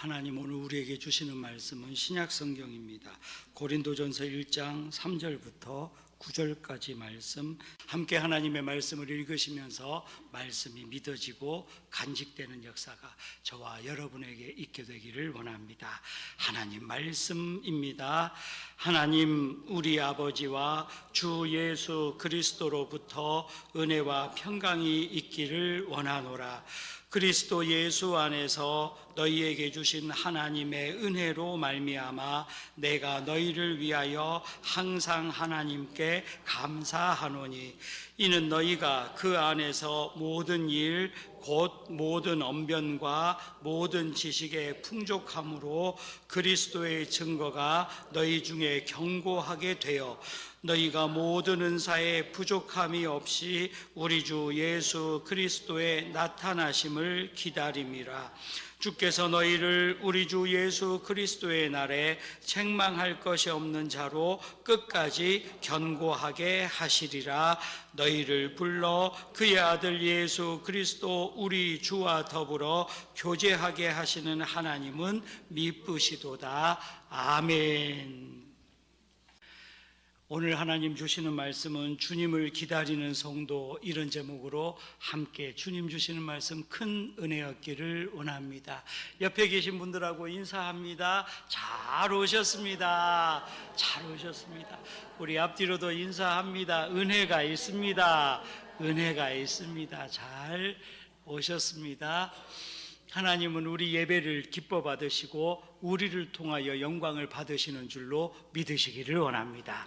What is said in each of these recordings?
하나님 오늘 우리에게 주시는 말씀은 신약 성경입니다. 고린도전서 1장 3절부터 9절까지 말씀, 함께 하나님의 말씀을 읽으시면서 말씀이 믿어지고 간직되는 역사가 저와 여러분에게 있게 되기를 원합니다. 하나님 말씀입니다. 하나님 우리 아버지와 주 예수 그리스도로부터 은혜와 평강이 있기를 원하노라. 그리스도 예수 안에서 너희에게 주신 하나님의 은혜로 말미암아 내가 너희를 위하여 항상 하나님께 감사하노니, 이는 너희가 그 안에서 모든 일 곧 모든 언변과 모든 지식의 풍족함으로 그리스도의 증거가 너희 중에 견고하게 되어 너희가 모든 은사에 부족함이 없이 우리 주 예수 그리스도의 나타나심을 기다림이라. 주께서 너희를 우리 주 예수 그리스도의 날에 책망할 것이 없는 자로 끝까지 견고하게 하시리라. 너희를 불러 그의 아들 예수 그리스도 우리 주와 더불어 교제하게 하시는 하나님은 미쁘시도다. 아멘. 오늘 하나님 주시는 말씀은 주님을 기다리는 성도, 이런 제목으로 함께 주님 주시는 말씀 큰 은혜였기를 원합니다. 옆에 계신 분들하고 인사합니다. 잘 오셨습니다. 잘 오셨습니다. 우리 앞뒤로도 인사합니다. 은혜가 있습니다. 은혜가 있습니다. 잘 오셨습니다. 하나님은 우리 예배를 기뻐 받으시고 우리를 통하여 영광을 받으시는 줄로 믿으시기를 원합니다.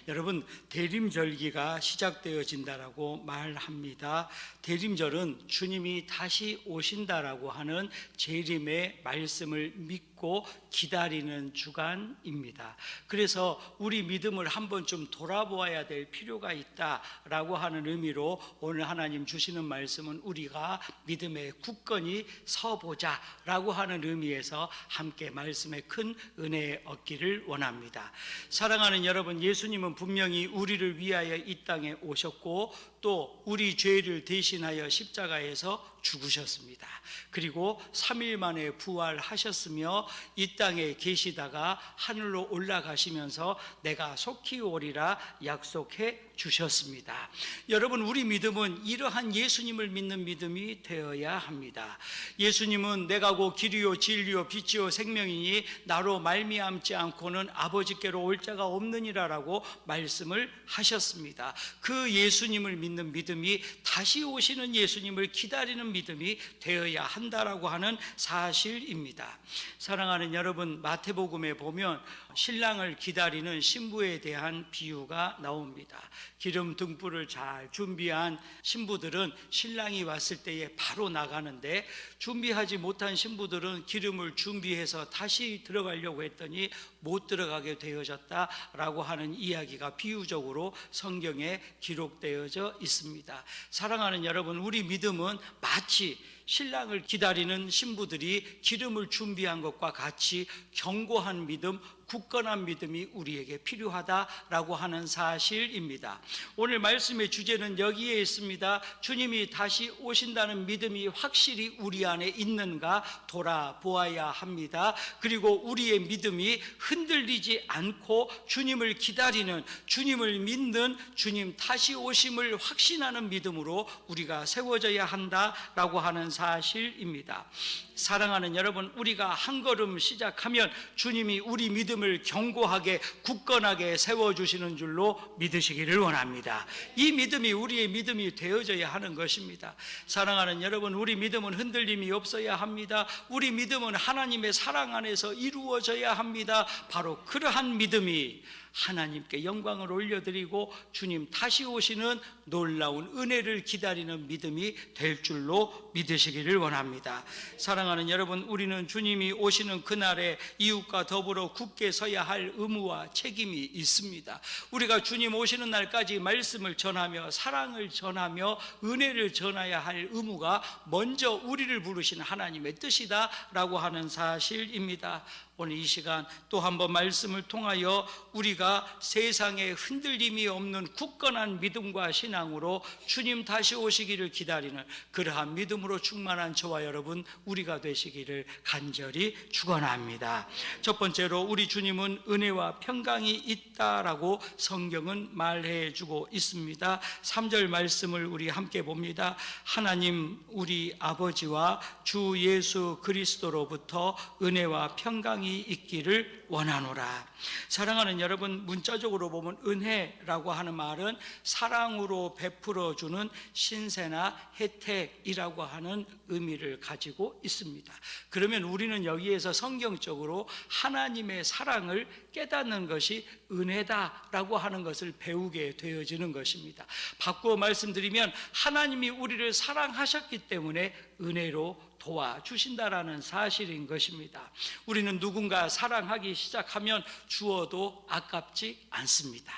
여러분, 대림절기가 시작되어진다라고 말합니다. 대림절은 주님이 다시 오신다라고 하는 재림의 말씀을 믿고 기다리는 주간입니다. 그래서 우리 믿음을 한번 좀 돌아보아야 될 필요가 있다라고 하는 의미로 오늘 하나님 주시는 말씀은 우리가 믿음의 굳건히 서보자라고 하는 의미에서 함께 말씀의 큰 은혜 얻기를 원합니다. 사랑하는 여러분, 예수님은 분명히 우리를 위하여 이 땅에 오셨고 또 우리 죄를 대신하여 십자가에서 죽으셨습니다. 그리고 3일 만에 부활하셨으며 이 땅에 계시다가 하늘로 올라가시면서 내가 속히 오리라 약속해 주셨습니다. 여러분, 우리 믿음은 이러한 예수님을 믿는 믿음이 되어야 합니다. 예수님은 내가 곧 길이요 진리요 빛이요 생명이니 나로 말미암지 않고는 아버지께로 올 자가 없느니라라고 말씀을 하셨습니다. 그 예수님을 믿는 믿음이 다시 오시는 예수님을 기다리는 믿음이 되어야 한다라고 하는 사실입니다. 사랑하는 여러분, 마태복음에 보면 신랑을 기다리는 신부에 대한 비유가 나옵니다. 기름 등불을 잘 준비한 신부들은 신랑이 왔을 때에 바로 나가는데, 준비하지 못한 신부들은 기름을 준비해서 다시 들어가려고 했더니 못 들어가게 되어졌다라고 하는 이야기가 비유적으로 성경에 기록되어져 있습니다. 사랑하는 여러분, 우리 믿음은 마치 신랑을 기다리는 신부들이 기름을 준비한 것과 같이 견고한 믿음, 굳건한 믿음이 우리에게 필요하다라고 하는 사실입니다. 오늘 말씀의 주제는 여기에 있습니다. 주님이 다시 오신다는 믿음이 확실히 우리 안에 있는가 돌아보아야 합니다. 그리고 우리의 믿음이 흔들리지 않고 주님을 기다리는, 주님을 믿는, 주님 다시 오심을 확신하는 믿음으로 우리가 세워져야 한다라고 하는 사실입니다. 사랑하는 여러분, 우리가 한 걸음 시작하면 주님이 우리 믿음을 견고하게 굳건하게 세워주시는 줄로 믿으시기를 원합니다. 이 믿음이 우리의 믿음이 되어져야 하는 것입니다. 사랑하는 여러분, 우리 믿음은 흔들림이 없어야 합니다. 우리 믿음은 하나님의 사랑 안에서 이루어져야 합니다. 바로 그러한 믿음이 하나님께 영광을 올려드리고 주님 다시 오시는 놀라운 은혜를 기다리는 믿음이 될 줄로 믿으시기를 원합니다. 사랑하는 여러분, 우리는 주님이 오시는 그날에 이웃과 더불어 굳게 서야 할 의무와 책임이 있습니다. 우리가 주님 오시는 날까지 말씀을 전하며 사랑을 전하며 은혜를 전해야 할 의무가 먼저 우리를 부르신 하나님의 뜻이다라고 하는 사실입니다. 오늘 이 시간 또 한 번 말씀을 통하여 우리가 세상에 흔들림이 없는 굳건한 믿음과 신앙으로 주님 다시 오시기를 기다리는 그러한 믿음으로 충만한 저와 여러분 우리가 되시기를 간절히 축원합니다. 첫 번째로 우리 주님은 은혜와 평강이 있다라고 성경은 말해주고 있습니다. 3절 말씀을 우리 함께 봅니다. 하나님 우리 아버지와 주 예수 그리스도로부터 은혜와 평강이 있기를 원하노라. 사랑하는 여러분, 문자적으로 보면 은혜라고 하는 말은 사랑으로 베풀어주는 신세나 혜택이라고 하는 의미를 가지고 있습니다. 그러면 우리는 여기에서 성경적으로 하나님의 사랑을 깨닫는 것이 은혜다라고 하는 것을 배우게 되어지는 것입니다. 바꾸어 말씀드리면 하나님이 우리를 사랑하셨기 때문에 은혜로 도와주신다라는 사실인 것입니다. 우리는 누군가 사랑하기 시작하면 주어도 아깝지 않습니다.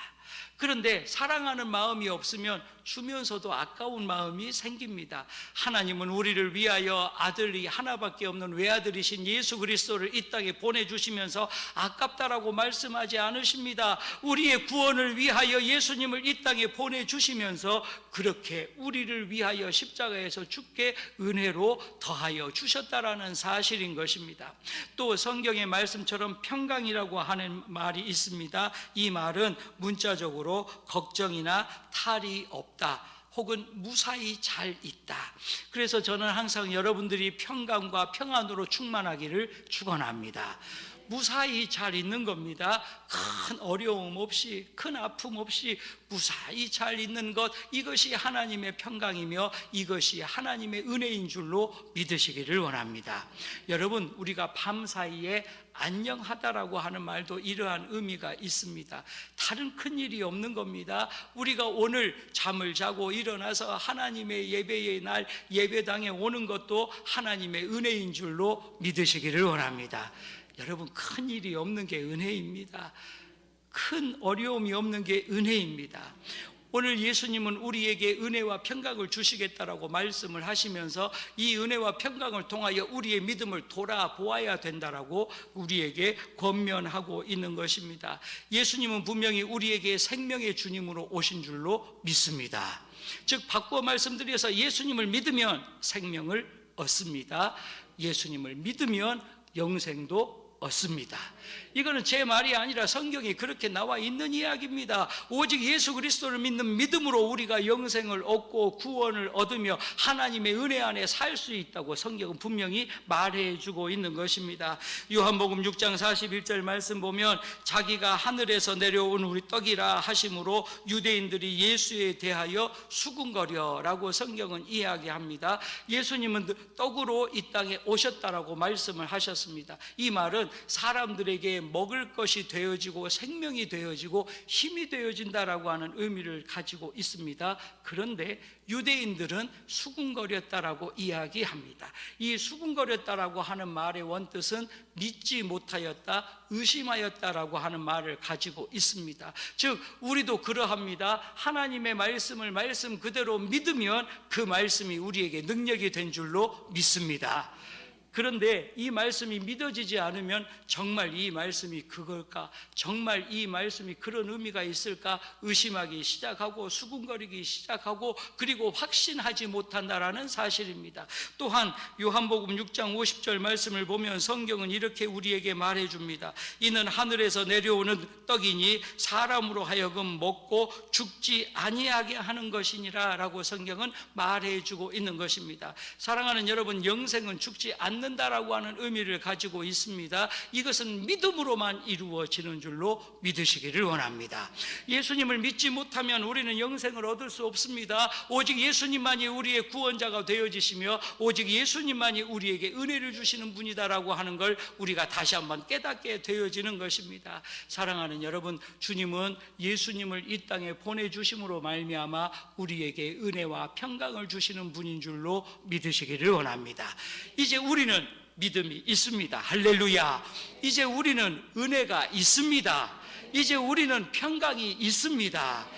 그런데 사랑하는 마음이 없으면 주면서도 아까운 마음이 생깁니다. 하나님은 우리를 위하여 아들이 하나밖에 없는 외아들이신 예수 그리스도를 이 땅에 보내주시면서 아깝다라고 말씀하지 않으십니다. 우리의 구원을 위하여 예수님을 이 땅에 보내주시면서 그렇게 우리를 위하여 십자가에서 죽게 은혜로 더하여 주셨다라는 사실인 것입니다. 또 성경의 말씀처럼 평강이라고 하는 말이 있습니다. 이 말은 문자적으로 걱정이나 탈이 없다 혹은 무사히 잘 있다. 그래서 저는 항상 여러분들이 평강과 평안으로 충만하기를 축원합니다. 무사히 잘 있는 겁니다. 큰 어려움 없이, 큰 아픔 없이 무사히 잘 있는 것, 이것이 하나님의 평강이며 이것이 하나님의 은혜인 줄로 믿으시기를 원합니다. 여러분, 우리가 밤사이에 안녕하다라고 하는 말도 이러한 의미가 있습니다. 다른 큰 일이 없는 겁니다. 우리가 오늘 잠을 자고 일어나서 하나님의 예배의 날 예배당에 오는 것도 하나님의 은혜인 줄로 믿으시기를 원합니다. 여러분, 큰 일이 없는 게 은혜입니다. 큰 어려움이 없는 게 은혜입니다. 오늘 예수님은 우리에게 은혜와 평강을 주시겠다라고 말씀을 하시면서 이 은혜와 평강을 통하여 우리의 믿음을 돌아보아야 된다라고 우리에게 권면하고 있는 것입니다. 예수님은 분명히 우리에게 생명의 주님으로 오신 줄로 믿습니다. 즉 바꾸어 말씀드려서 예수님을 믿으면 생명을 얻습니다. 예수님을 믿으면 영생도 얻습니다. 이거는 제 말이 아니라 성경에 그렇게 나와 있는 이야기입니다. 오직 예수 그리스도를 믿는 믿음으로 우리가 영생을 얻고 구원을 얻으며 하나님의 은혜 안에 살 수 있다고 성경은 분명히 말해주고 있는 것입니다. 요한복음 6장 41절 말씀 보면 자기가 하늘에서 내려온 우리 떡이라 하심으로 유대인들이 예수에 대하여 수군거려라고 성경은 이야기합니다. 예수님은 떡으로 이 땅에 오셨다라고 말씀을 하셨습니다. 이 말은 사람들에게 먹을 것이 되어지고 생명이 되어지고 힘이 되어진다라고 하는 의미를 가지고 있습니다. 그런데 유대인들은 수군거렸다라고 이야기합니다. 이 수군거렸다라고 하는 말의 원뜻은 믿지 못하였다, 의심하였다라고 하는 말을 가지고 있습니다. 즉 우리도 그러합니다. 하나님의 말씀을 말씀 그대로 믿으면 그 말씀이 우리에게 능력이 된 줄로 믿습니다. 그런데 이 말씀이 믿어지지 않으면 정말 이 말씀이 그걸까? 정말 이 말씀이 그런 의미가 있을까? 의심하기 시작하고 수군거리기 시작하고 그리고 확신하지 못한다라는 사실입니다. 또한 요한복음 6장 50절 말씀을 보면 성경은 이렇게 우리에게 말해줍니다. 이는 하늘에서 내려오는 떡이니 사람으로 하여금 먹고 죽지 아니하게 하는 것이니라 라고 성경은 말해주고 있는 것입니다. 사랑하는 여러분, 영생은 죽지 않는다라고 하는 의미를 가지고 있습니다. 이것은 믿음으로만 이루어지는 줄로 믿으시기를 원합니다. 예수님을 믿지 못하면 우리는 영생을 얻을 수 없습니다. 오직 예수님만이 우리의 구원자가 되어지시며 오직 예수님만이 우리에게 은혜를 주시는 분이다라고 하는 걸 우리가 다시 한번 깨닫게 되어지는 것입니다. 사랑하는 여러분, 주님은 예수님을 이 땅에 보내주심으로 말미암아 우리에게 은혜와 평강을 주시는 분인 줄로 믿으시기를 원합니다. 이제 우리는 믿음이 있습니다. 할렐루야. 이제 우리는 은혜가 있습니다. 이제 우리는 평강이 있습니다.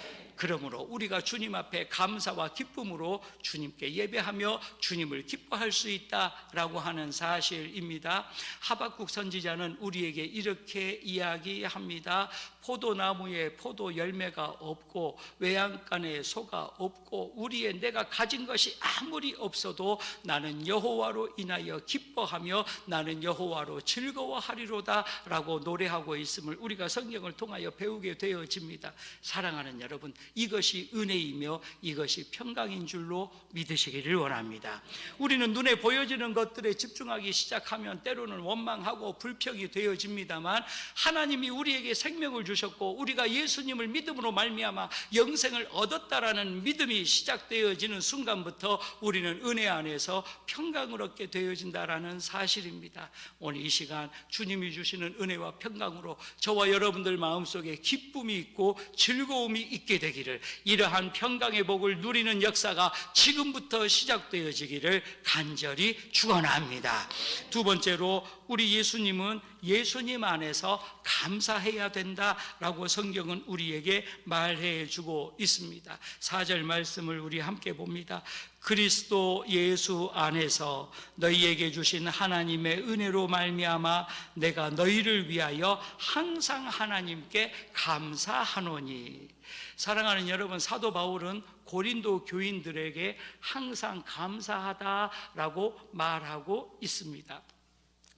그러므로 우리가 주님 앞에 감사와 기쁨으로 주님께 예배하며 주님을 기뻐할 수 있다라고 하는 사실입니다. 하박국 선지자는 우리에게 이렇게 이야기합니다. 포도나무에 포도 열매가 없고 외양간에 소가 없고 우리의 내가 가진 것이 아무리 없어도 나는 여호와로 인하여 기뻐하며 나는 여호와로 즐거워하리로다 라고 노래하고 있음을 우리가 성경을 통하여 배우게 되어집니다. 사랑하는 여러분, 이것이 은혜이며 이것이 평강인 줄로 믿으시기를 원합니다. 우리는 눈에 보여지는 것들에 집중하기 시작하면 때로는 원망하고 불평이 되어집니다만, 하나님이 우리에게 생명을 주셨고 우리가 예수님을 믿음으로 말미암아 영생을 얻었다라는 믿음이 시작되어지는 순간부터 우리는 은혜 안에서 평강을 얻게 되어진다라는 사실입니다. 오늘 이 시간 주님이 주시는 은혜와 평강으로 저와 여러분들 마음속에 기쁨이 있고 즐거움이 있게 되기를, 이러한 평강의 복을 누리는 역사가 지금부터 시작되어지기를 간절히 축원합니다. 두 번째로, 우리 예수님은 예수님 안에서 감사해야 된다라고 성경은 우리에게 말해 주고 있습니다. 4절 말씀을 우리 함께 봅니다. 그리스도 예수 안에서 너희에게 주신 하나님의 은혜로 말미암아 내가 너희를 위하여 항상 하나님께 감사하노니. 사랑하는 여러분, 사도 바울은 고린도 교인들에게 항상 감사하다라고 말하고 있습니다.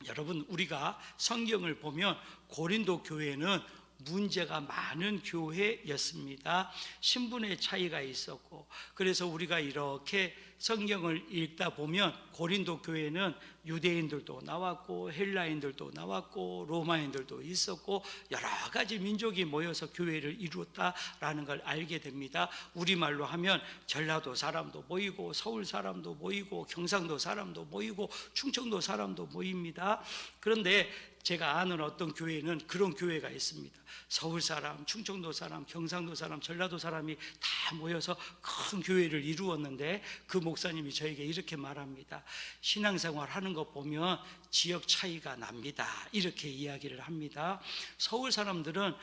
여러분, 우리가 성경을 보면 고린도 교회는 문제가 많은 교회였습니다. 신분의 차이가 있었고, 그래서 우리가 이렇게 성경을 읽다 보면 고린도 교회는 유대인들도 나왔고 헬라인들도 나왔고 로마인들도 있었고 여러 가지 민족이 모여서 교회를 이루었다라는 걸 알게 됩니다. 우리말로 하면 전라도 사람도 모이고 서울 사람도 모이고 경상도 사람도 모이고 충청도 사람도 모입니다. 그런데 제가 아는 어떤 교회는 그런 교회가 있습니다. 서울 사람, 충청도 사람, 경상도 사람, 전라도 사람이 다 모여서 큰 교회를 이루었는데 그 목사님이 저에게 이렇게 말합니다. 신앙생활 하는 거 보면 지역 차이가 납니다. 이렇게 이야기를 합니다. 서울 사람들은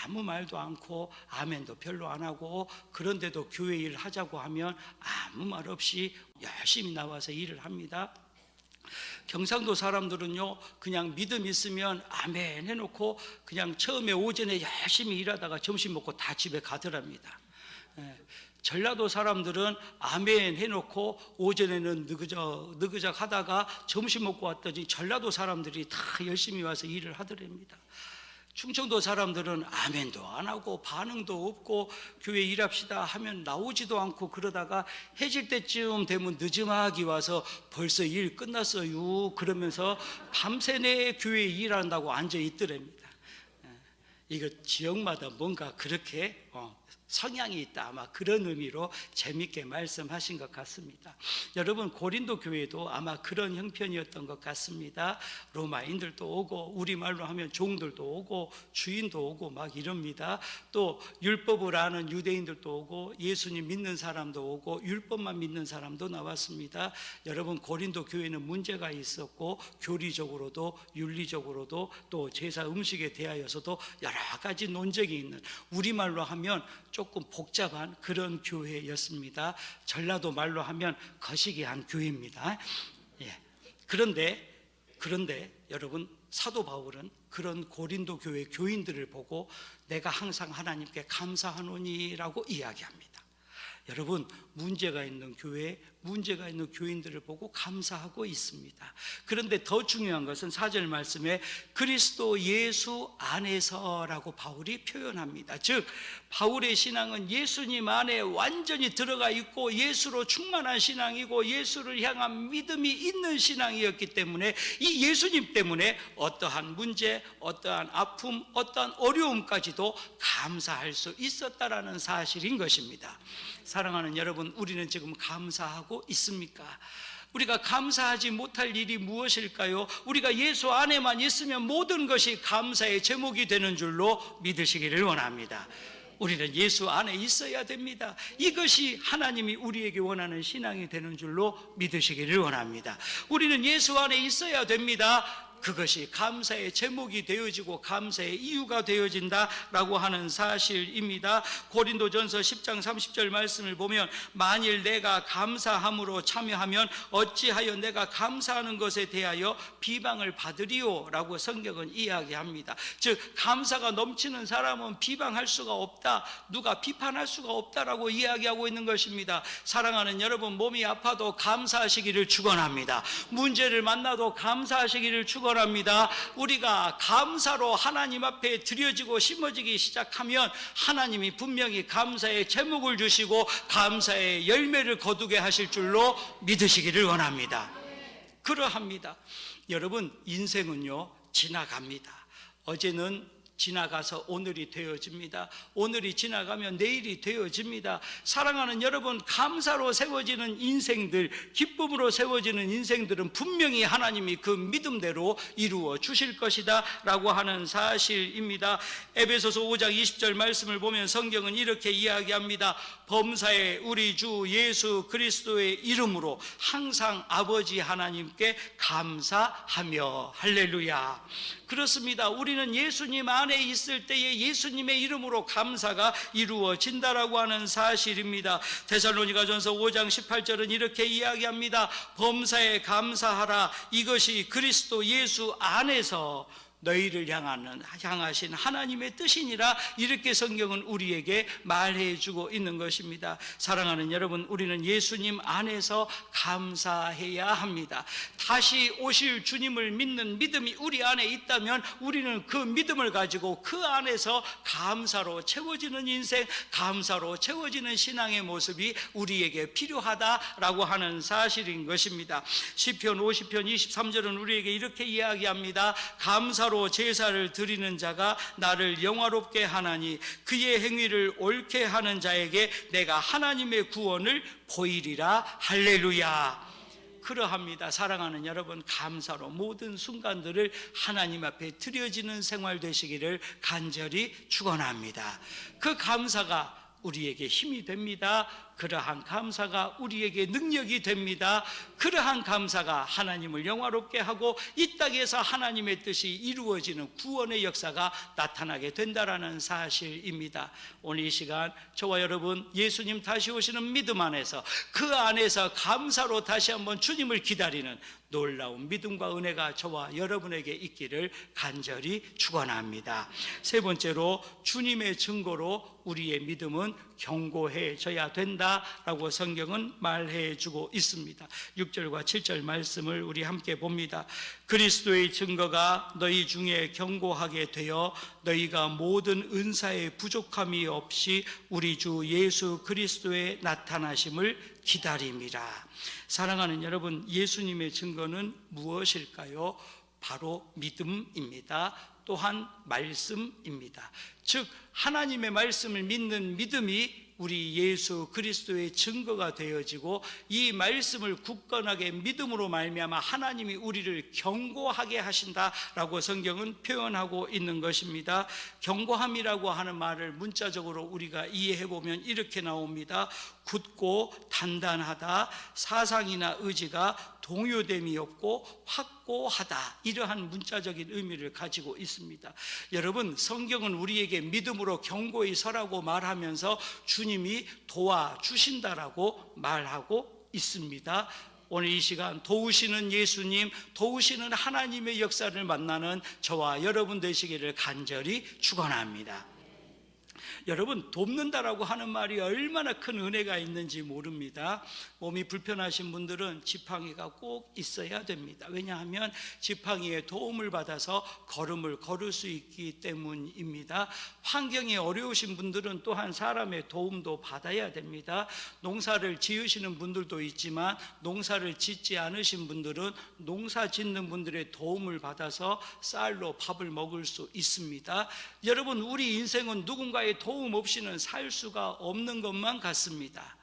아무 말도 않고 아멘도 별로 안 하고, 그런데도 교회 일 하자고 하면 아무 말 없이 열심히 나와서 일을 합니다. 경상도 사람들은요, 그냥 믿음 있으면 아멘 해놓고 그냥 처음에 오전에 열심히 일하다가 점심 먹고 다 집에 가더랍니다. 전라도 사람들은 아멘 해놓고 오전에는 느그적 하다가 점심 먹고 왔더니 전라도 사람들이 다 열심히 와서 일을 하더랍니다. 충청도 사람들은 아멘도 안 하고 반응도 없고 교회 일합시다 하면 나오지도 않고, 그러다가 해질 때쯤 되면 늦음하게 와서 벌써 일 끝났어요 그러면서 밤새내 교회 일한다고 앉아 있더랍니다. 이거 지역마다 뭔가 그렇게 성향이 있다, 아마 그런 의미로 재밌게 말씀하신 것 같습니다. 여러분, 고린도 교회도 아마 그런 형편이었던 것 같습니다. 로마인들도 오고 우리말로 하면 종들도 오고 주인도 오고 막 이럽니다. 또 율법을 아는 유대인들도 오고 예수님 믿는 사람도 오고 율법만 믿는 사람도 나왔습니다. 여러분, 고린도 교회는 문제가 있었고 교리적으로도 윤리적으로도 또 제사 음식에 대하여서도 여러 가지 논쟁이 있는, 우리말로 하면 조금 복잡한 그런 교회였습니다. 전라도 말로 하면 거시기한 교회입니다. 그런데 여러분, 사도 바울은 그런 고린도 교회 교인들을 보고 내가 항상 하나님께 감사하노니라고 이야기합니다. 여러분, 문제가 있는 교회, 문제가 있는 교인들을 보고 감사하고 있습니다. 그런데 더 중요한 것은 4절 말씀에 그리스도 예수 안에서라고 바울이 표현합니다. 즉, 바울의 신앙은 예수님 안에 완전히 들어가 있고 예수로 충만한 신앙이고 예수를 향한 믿음이 있는 신앙이었기 때문에 이 예수님 때문에 어떠한 문제, 어떠한 아픔, 어떠한 어려움까지도 감사할 수 있었다라는 사실인 것입니다. 사랑하는 여러분, 우리는 지금 감사하고 있습니까? 우리가 감사하지 못할 일이 무엇일까요? 우리가 예수 안에만 있으면 모든 것이 감사의 제목이 되는 줄로 믿으시기를 원합니다. 우리는 예수 안에 있어야 됩니다. 이것이 하나님이 우리에게 원하는 신앙이 되는 줄로 믿으시기를 원합니다. 우리는 예수 안에 있어야 됩니다. 그것이 감사의 제목이 되어지고 감사의 이유가 되어진다라고 하는 사실입니다. 고린도전서 10장 30절 말씀을 보면 만일 내가 감사함으로 참여하면 어찌하여 내가 감사하는 것에 대하여 비방을 받으리요 라고 성경은 이야기합니다. 즉 감사가 넘치는 사람은 비방할 수가 없다, 누가 비판할 수가 없다라고 이야기하고 있는 것입니다. 사랑하는 여러분, 몸이 아파도 감사하시기를 축원합니다. 문제를 만나도 감사하시기를 축원합니다. 우리가 감사로 하나님 앞에 드려지고 심어지기 시작하면 하나님이 분명히 감사의 제목을 주시고 감사의 열매를 거두게 하실 줄로 믿으시기를 원합니다. 그러합니다. 여러분, 인생은요 지나갑니다. 어제는 지나가서 오늘이 되어집니다. 오늘이 지나가면 내일이 되어집니다. 사랑하는 여러분, 감사로 세워지는 인생들, 기쁨으로 세워지는 인생들은 분명히 하나님이 그 믿음대로 이루어 주실 것이다 라고 하는 사실입니다. 에베소서 5장 20절 말씀을 보면 성경은 이렇게 이야기합니다. 범사에 우리 주 예수 그리스도의 이름으로 항상 아버지 하나님께 감사하며. 할렐루야. 그렇습니다. 우리는 예수님 안에 있을 때에 예수님의 이름으로 감사가 이루어진다라고 하는 사실입니다. 데살로니가전서 5장 18절은 이렇게 이야기합니다. 범사에 감사하라. 이것이 그리스도 예수 안에서 너희를 향하신 하나님의 뜻이니라. 이렇게 성경은 우리에게 말해주고 있는 것입니다. 사랑하는 여러분, 우리는 예수님 안에서 감사해야 합니다. 다시 오실 주님을 믿는 믿음이 우리 안에 있다면 우리는 그 믿음을 가지고 그 안에서 감사로 채워지는 인생, 감사로 채워지는 신앙의 모습이 우리에게 필요하다라고 하는 사실인 것입니다. 시편 50편 23절은 우리에게 이렇게 이야기합니다. 감사로 제사를 드리는 자가 나를 영화롭게 하나니 그의 행위를 옳게 하는 자에게 내가 하나님의 구원을 보이리라. 할렐루야. 그러합니다. 사랑하는 여러분, 감사로 모든 순간들을 하나님 앞에 드려지는 생활 되시기를 간절히 축원합니다. 그 감사가 우리에게 힘이 됩니다. 그러한 감사가 우리에게 능력이 됩니다. 그러한 감사가 하나님을 영화롭게 하고 이 땅에서 하나님의 뜻이 이루어지는 구원의 역사가 나타나게 된다라는 사실입니다. 오늘 이 시간 저와 여러분, 예수님 다시 오시는 믿음 안에서 그 안에서 감사로 다시 한번 주님을 기다리는 놀라운 믿음과 은혜가 저와 여러분에게 있기를 간절히 축원합니다. 세 번째로, 주님의 증거로 우리의 믿음은 견고해져야 된다라고 성경은 말해주고 있습니다. 6절과 7절 말씀을 우리 함께 봅니다. 그리스도의 증거가 너희 중에 견고하게 되어 너희가 모든 은사의 부족함이 없이 우리 주 예수 그리스도의 나타나심을 기다림이라. 사랑하는 여러분, 예수님의 증거는 무엇일까요? 바로 믿음입니다. 또한 말씀입니다. 즉 하나님의 말씀을 믿는 믿음이 우리 예수 그리스도의 증거가 되어지고 이 말씀을 굳건하게 믿음으로 말미암아 하나님이 우리를 견고하게 하신다라고 성경은 표현하고 있는 것입니다. 견고함이라고 하는 말을 문자적으로 우리가 이해해 보면 이렇게 나옵니다. 굳고 단단하다, 사상이나 의지가 동요됨이 없고 확고하다, 이러한 문자적인 의미를 가지고 있습니다. 여러분, 성경은 우리에게 믿음으로 견고히 서라고 말하면서 주님이 도와주신다라고 말하고 있습니다. 오늘 이 시간 도우시는 예수님, 도우시는 하나님의 역사를 만나는 저와 여러분 되시기를 간절히 축원합니다. 여러분, 돕는다라고 하는 말이 얼마나 큰 은혜가 있는지 모릅니다. 몸이 불편하신 분들은 지팡이가 꼭 있어야 됩니다. 왜냐하면 지팡이의 도움을 받아서 걸음을 걸을 수 있기 때문입니다. 환경이 어려우신 분들은 또한 사람의 도움도 받아야 됩니다. 농사를 지으시는 분들도 있지만 농사를 짓지 않으신 분들은 농사 짓는 분들의 도움을 받아서 쌀로 밥을 먹을 수 있습니다. 여러분, 우리 인생은 누군가의 도움 없이는 살 수가 없는 것만 같습니다.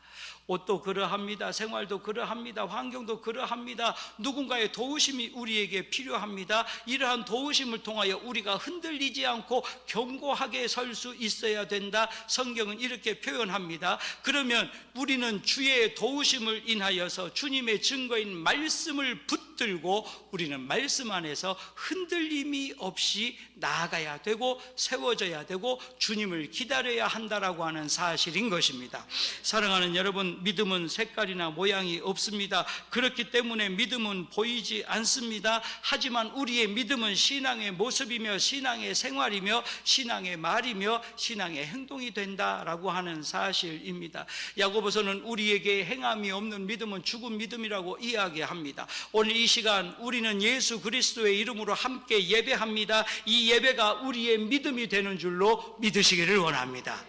옷도 그러합니다. 생활도 그러합니다. 환경도 그러합니다. 누군가의 도우심이 우리에게 필요합니다. 이러한 도우심을 통하여 우리가 흔들리지 않고 견고하게 설 수 있어야 된다. 성경은 이렇게 표현합니다. 그러면 우리는 주의 도우심을 인하여서 주님의 증거인 말씀을 붙들고 우리는 말씀 안에서 흔들림이 없이 나아가야 되고 세워져야 되고 주님을 기다려야 한다라고 하는 사실인 것입니다. 사랑하는 여러분, 믿음은 색깔이나 모양이 없습니다. 그렇기 때문에 믿음은 보이지 않습니다. 하지만 우리의 믿음은 신앙의 모습이며 신앙의 생활이며 신앙의 말이며 신앙의 행동이 된다라고 하는 사실입니다. 야고보서는 우리에게 행함이 없는 믿음은 죽은 믿음이라고 이야기합니다. 오늘 이 시간 우리는 예수 그리스도의 이름으로 함께 예배합니다. 이 예배가 우리의 믿음이 되는 줄로 믿으시기를 원합니다.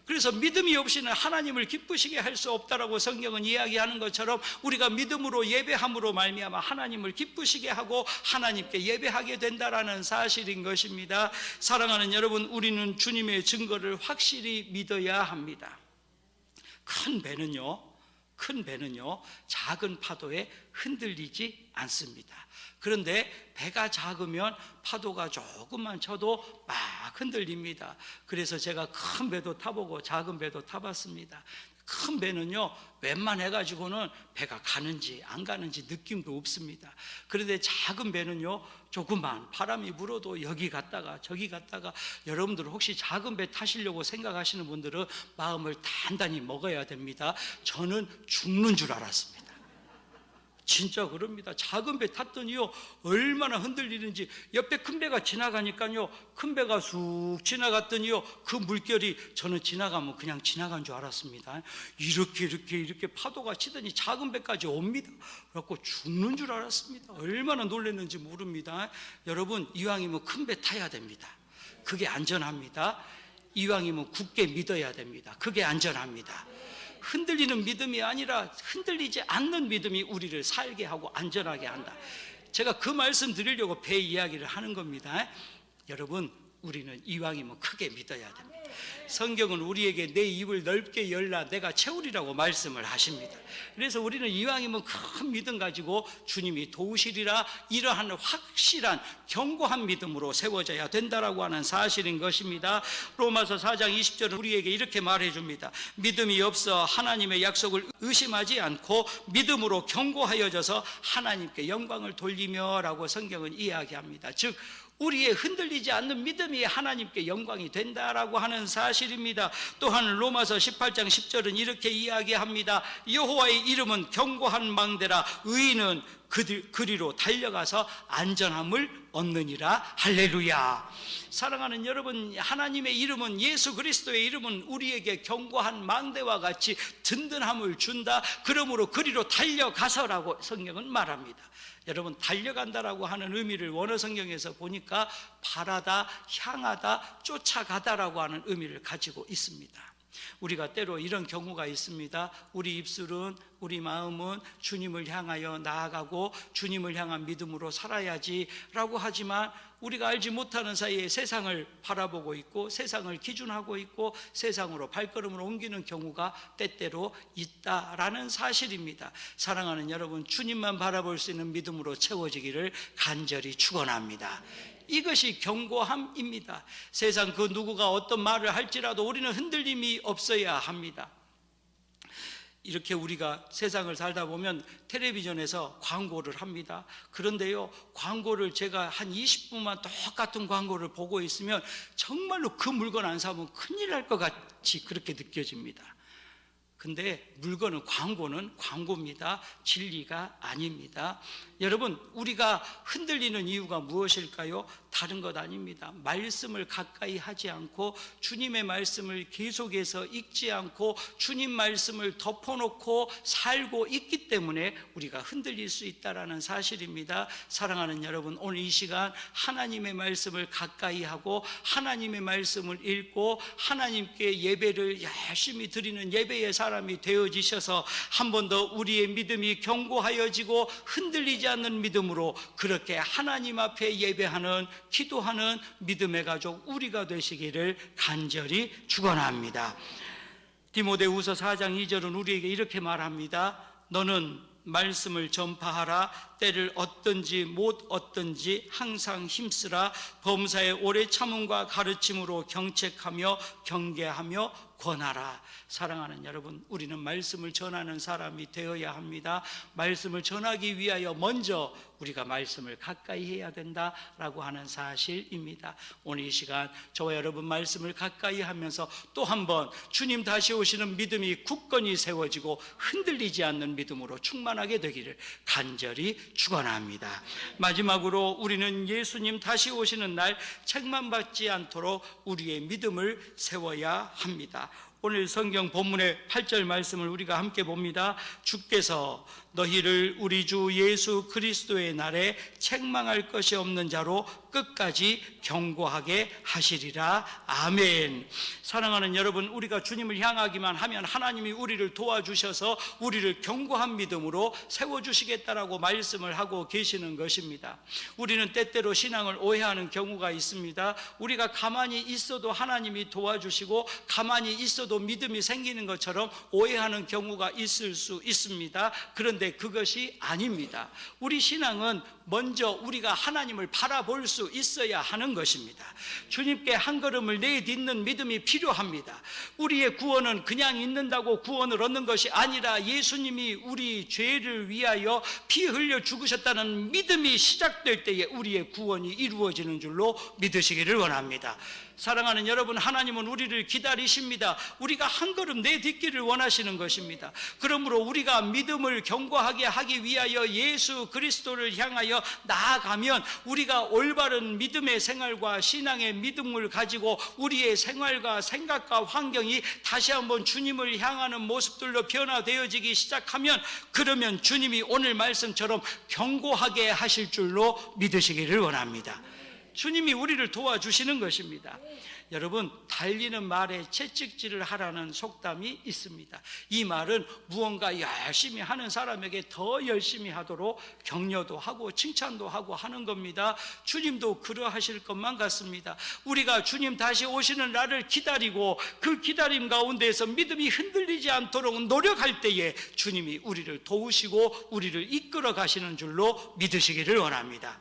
그래서 믿음이 없이는 하나님을 기쁘시게 할 수 없다라고 성경은 이야기하는 것처럼 우리가 믿음으로 예배함으로 말미암아 하나님을 기쁘시게 하고 하나님께 예배하게 된다라는 사실인 것입니다. 사랑하는 여러분, 우리는 주님의 증거를 확실히 믿어야 합니다. 큰 배는요 작은 파도에 흔들리지 않습니다. 그런데 배가 작으면 파도가 조금만 쳐도 막 흔들립니다. 그래서 제가 큰 배도 타보고 작은 배도 타봤습니다. 큰 배는요 웬만해가지고는 배가 가는지 안 가는지 느낌도 없습니다. 그런데 작은 배는요 조금만 바람이 불어도 여기 갔다가 저기 갔다가, 여러분들 혹시 작은 배 타시려고 생각하시는 분들은 마음을 단단히 먹어야 됩니다. 저는 죽는 줄 알았습니다. 진짜 그럽니다. 작은 배 탔더니요 얼마나 흔들리는지, 옆에 큰 배가 지나가니까요 큰 배가 쑥 지나갔더니요 그 물결이 저는 지나가면 그냥 지나간 줄 알았습니다. 이렇게 파도가 치더니 작은 배까지 옵니다. 그래갖고 죽는 줄 알았습니다. 얼마나 놀랐는지 모릅니다. 여러분, 이왕이면 큰 배 타야 됩니다. 그게 안전합니다. 이왕이면 굳게 믿어야 됩니다. 그게 안전합니다. 흔들리는 믿음이 아니라 흔들리지 않는 믿음이 우리를 살게 하고 안전하게 한다. 제가 그 말씀 드리려고 배 이야기를 하는 겁니다. 여러분, 우리는 이왕이면 크게 믿어야 됩니다. 성경은 우리에게 내 입을 넓게 열라 내가 채우리라고 말씀을 하십니다. 그래서 우리는 이왕이면 큰 믿음 가지고 주님이 도우시리라, 이러한 확실한 견고한 믿음으로 세워져야 된다라고 하는 사실인 것입니다. 로마서 4장 20절은 우리에게 이렇게 말해줍니다. 믿음이 없어 하나님의 약속을 의심하지 않고 믿음으로 견고하여져서 하나님께 영광을 돌리며 라고 성경은 이야기합니다. 즉 우리의 흔들리지 않는 믿음이 하나님께 영광이 된다라고 하는 사실입니다. 또한 로마서 18장 10절은 이렇게 이야기합니다. 여호와의 이름은 견고한 망대라 의인은 그리로 달려가서 안전함을 얻느니라. 할렐루야. 사랑하는 여러분, 하나님의 이름은, 예수 그리스도의 이름은 우리에게 견고한 망대와 같이 든든함을 준다. 그러므로 그리로 달려가서라고 성경은 말합니다. 여러분, 달려간다라고 하는 의미를 원어 성경에서 보니까 바라다, 향하다, 쫓아가다라고 하는 의미를 가지고 있습니다. 우리가 때로 이런 경우가 있습니다. 우리 입술은, 우리 마음은 주님을 향하여 나아가고 주님을 향한 믿음으로 살아야지 라고 하지만 우리가 알지 못하는 사이에 세상을 바라보고 있고 세상을 기준하고 있고 세상으로 발걸음을 옮기는 경우가 때때로 있다라는 사실입니다. 사랑하는 여러분, 주님만 바라볼 수 있는 믿음으로 채워지기를 간절히 축원합니다. 이것이 견고함입니다. 세상 그 누구가 어떤 말을 할지라도 우리는 흔들림이 없어야 합니다. 이렇게 우리가 세상을 살다 보면 텔레비전에서 광고를 합니다. 그런데요, 광고를 제가 한 20분만 똑같은 광고를 보고 있으면 정말로 그 물건 안 사면 큰일 날 것 같이 그렇게 느껴집니다. 근데 물건은, 광고는 광고입니다. 진리가 아닙니다. 여러분, 우리가 흔들리는 이유가 무엇일까요? 다른 것 아닙니다. 말씀을 가까이 하지 않고 주님의 말씀을 계속해서 읽지 않고 주님 말씀을 덮어놓고 살고 있기 때문에 우리가 흔들릴 수 있다는 사실입니다. 사랑하는 여러분, 오늘 이 시간 하나님의 말씀을 가까이 하고 하나님의 말씀을 읽고 하나님께 예배를 열심히 드리는 예배의 사람이 되어지셔서 한 번 더 우리의 믿음이 견고하여지고 흔들리지 않는 믿음으로 그렇게 하나님 앞에 예배하는, 기도하는 믿음의 가족 우리가 되시기를 간절히 축원합니다. 디모데후서 4장 2절은 우리에게 이렇게 말합니다. 너는 말씀을 전파하라. 때를 얻든지 못 얻든지 항상 힘쓰라. 범사에 오래 참음과 가르침으로 경책하며 경계하며 권하라. 사랑하는 여러분, 우리는 말씀을 전하는 사람이 되어야 합니다. 말씀을 전하기 위하여 먼저 우리가 말씀을 가까이 해야 된다라고 하는 사실입니다. 오늘 이 시간 저와 여러분 말씀을 가까이 하면서 또 한번 주님 다시 오시는 믿음이 굳건히 세워지고 흔들리지 않는 믿음으로 충만하게 되기를 간절히 축원합니다. 마지막으로 우리는 예수님 다시 오시는 날 책만 받지 않도록 우리의 믿음을 세워야 합니다. 오늘 성경 본문의 8절 말씀을 우리가 함께 봅니다. 주께서 너희를 우리 주 예수 그리스도의 날에 책망할 것이 없는 자로 끝까지 경고하게 하시리라. 아멘. 사랑하는 여러분, 우리가 주님을 향하기만 하면 하나님이 우리를 도와주셔서 우리를 견고한 믿음으로 세워주시겠다라고 말씀을 하고 계시는 것입니다. 우리는 때때로 신앙을 오해하는 경우가 있습니다. 우리가 가만히 있어도 하나님이 도와주시고 가만히 있어도 믿음이 생기는 것처럼 오해하는 경우가 있을 수 있습니다. 그런데 그것이 아닙니다. 우리 신앙은 먼저 우리가 하나님을 바라볼 수 있어야 하는 것입니다. 주님께 한 걸음을 내딛는 믿음이 필요합니다. 우리의 구원은 그냥 있는다고 구원을 얻는 것이 아니라 예수님이 우리 죄를 위하여 피 흘려 죽으셨다는 믿음이 시작될 때에 우리의 구원이 이루어지는 줄로 믿으시기를 원합니다. 사랑하는 여러분, 하나님은 우리를 기다리십니다. 우리가 한 걸음 내딛기를 원하시는 것입니다. 그러므로 우리가 믿음을 견고하게 하기 위하여 예수 그리스도를 향하여 나아가면 우리가 올바른 믿음의 생활과 신앙의 믿음을 가지고 우리의 생활과 생각과 환경이 다시 한번 주님을 향하는 모습들로 변화되어지기 시작하면, 그러면 주님이 오늘 말씀처럼 견고하게 하실 줄로 믿으시기를 원합니다. 주님이 우리를 도와주시는 것입니다. 여러분, 달리는 말에 채찍질을 하라는 속담이 있습니다. 이 말은 무언가 열심히 하는 사람에게 더 열심히 하도록 격려도 하고 칭찬도 하고 하는 겁니다. 주님도 그러하실 것만 같습니다. 우리가 주님 다시 오시는 날을 기다리고 그 기다림 가운데에서 믿음이 흔들리지 않도록 노력할 때에 주님이 우리를 도우시고 우리를 이끌어 가시는 줄로 믿으시기를 원합니다.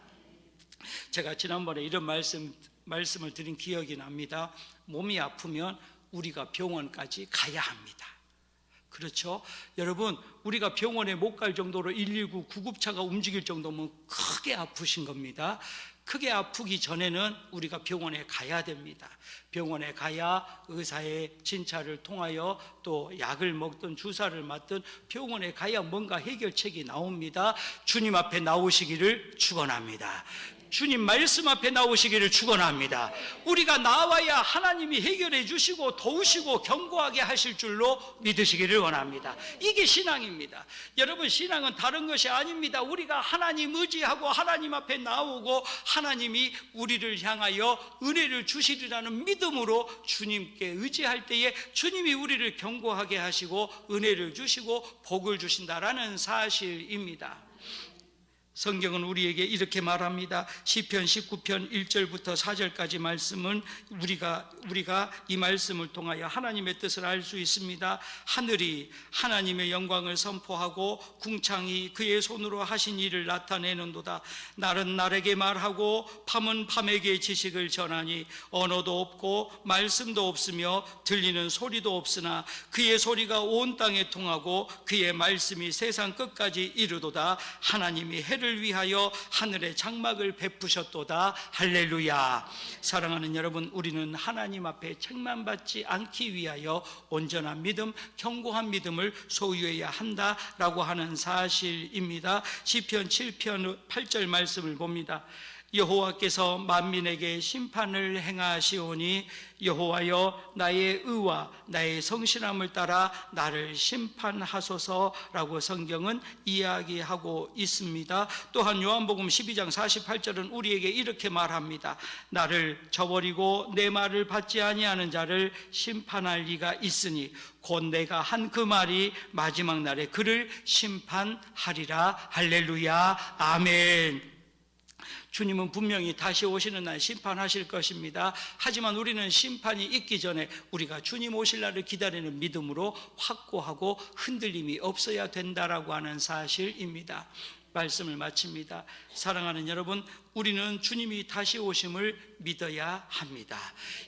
제가 지난번에 이런 말씀을 드린 기억이 납니다. 몸이 아프면 우리가 병원까지 가야 합니다. 그렇죠? 여러분, 우리가 병원에 못 갈 정도로 119 구급차가 움직일 정도면 크게 아프신 겁니다. 크게 아프기 전에는 우리가 병원에 가야 됩니다. 병원에 가야 의사의 진찰을 통하여 또 약을 먹든 주사를 맞든 병원에 가야 뭔가 해결책이 나옵니다. 주님 앞에 나오시기를 축원합니다. 주님 말씀 앞에 나오시기를 축원합니다. 우리가 나와야 하나님이 해결해 주시고 도우시고 견고하게 하실 줄로 믿으시기를 원합니다. 이게 신앙입니다. 여러분, 신앙은 다른 것이 아닙니다. 우리가 하나님 의지하고 하나님 앞에 나오고 하나님이 우리를 향하여 은혜를 주시리라는 믿음으로 주님께 의지할 때에 주님이 우리를 견고하게 하시고 은혜를 주시고 복을 주신다라는 사실입니다. 성경은 우리에게 이렇게 말합니다. 시편 19편 1절부터 4절까지 말씀은 우리가 이 말씀을 통하여 하나님의 뜻을 알 수 있습니다. 하늘이 하나님의 영광을 선포하고 궁창이 그의 손으로 하신 일을 나타내는도다. 날은 날에게 말하고 밤은 밤에게 지식을 전하니 언어도 없고 말씀도 없으며 들리는 소리도 없으나 그의 소리가 온 땅에 통하고 그의 말씀이 세상 끝까지 이르도다. 하나님이 해를 위하여 하늘의 장막을 베푸셨도다. 할렐루야. 사랑하는 여러분, 우리는 하나님 앞에 책만 받지 않기 위하여 온전한 믿음, 견고한 믿음을 소유해야 한다라고 하는 사실입니다. 시편 7편 8절 말씀을 봅니다. 여호와께서 만민에게 심판을 행하시오니 여호와여, 나의 의와 나의 성실함을 따라 나를 심판하소서라고 성경은 이야기하고 있습니다. 또한 요한복음 12장 48절은 우리에게 이렇게 말합니다. 나를 저버리고 내 말을 받지 아니하는 자를 심판할 리가 있으니 곧 내가 한 그 말이 마지막 날에 그를 심판하리라. 할렐루야. 아멘. 주님은 분명히 다시 오시는 날 심판하실 것입니다. 하지만 우리는 심판이 있기 전에 우리가 주님 오실 날을 기다리는 믿음으로 확고하고 흔들림이 없어야 된다라고 하는 사실입니다. 말씀을 마칩니다. 사랑하는 여러분, 우리는 주님이 다시 오심을 믿어야 합니다.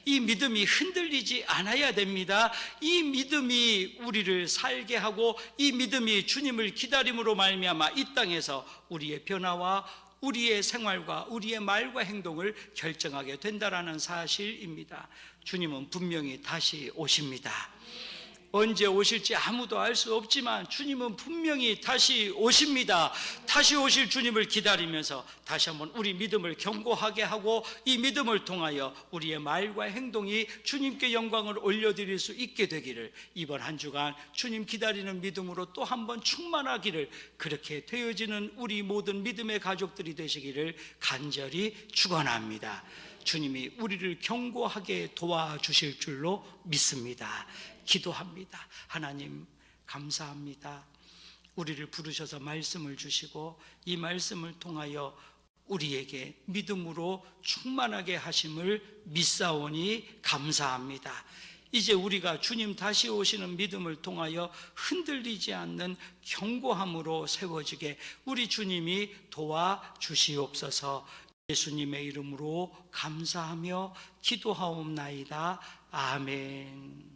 이 믿음이 흔들리지 않아야 됩니다. 이 믿음이 우리를 살게 하고 이 믿음이 주님을 기다림으로 말미암아 이 땅에서 우리의 변화와 우리의 생활과 우리의 말과 행동을 결정하게 된다라는 사실입니다. 주님은 분명히 다시 오십니다. 언제 오실지 아무도 알 수 없지만 주님은 분명히 다시 오십니다. 다시 오실 주님을 기다리면서 다시 한번 우리 믿음을 견고하게 하고 이 믿음을 통하여 우리의 말과 행동이 주님께 영광을 올려드릴 수 있게 되기를, 이번 한 주간 주님 기다리는 믿음으로 또 한번 충만하기를, 그렇게 되어지는 우리 모든 믿음의 가족들이 되시기를 간절히 축원합니다. 주님이 우리를 견고하게 도와주실 줄로 믿습니다. 기도합니다. 하나님 감사합니다. 우리를 부르셔서 말씀을 주시고 이 말씀을 통하여 우리에게 믿음으로 충만하게 하심을 믿사오니 감사합니다. 이제 우리가 주님 다시 오시는 믿음을 통하여 흔들리지 않는 견고함으로 세워지게 우리 주님이 도와주시옵소서. 예수님의 이름으로 감사하며 기도하옵나이다. 아멘.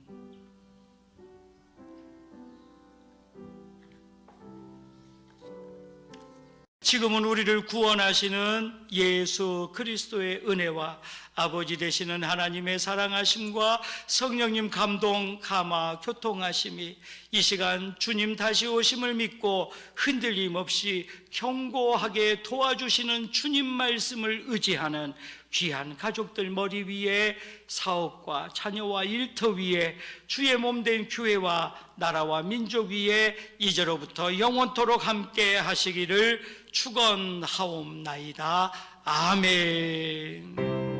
지금은 우리를 구원하시는 예수 그리스도의 은혜와 아버지 되시는 하나님의 사랑하심과 성령님 감동, 감화, 교통하심이 이 시간 주님 다시 오심을 믿고 흔들림 없이 견고하게 도와주시는 주님 말씀을 의지하는 귀한 가족들 머리 위에, 사업과 자녀와 일터 위에, 주의 몸된 교회와 나라와 민족 위에 이제로부터 영원토록 함께 하시기를 축원하옵나이다. 아멘.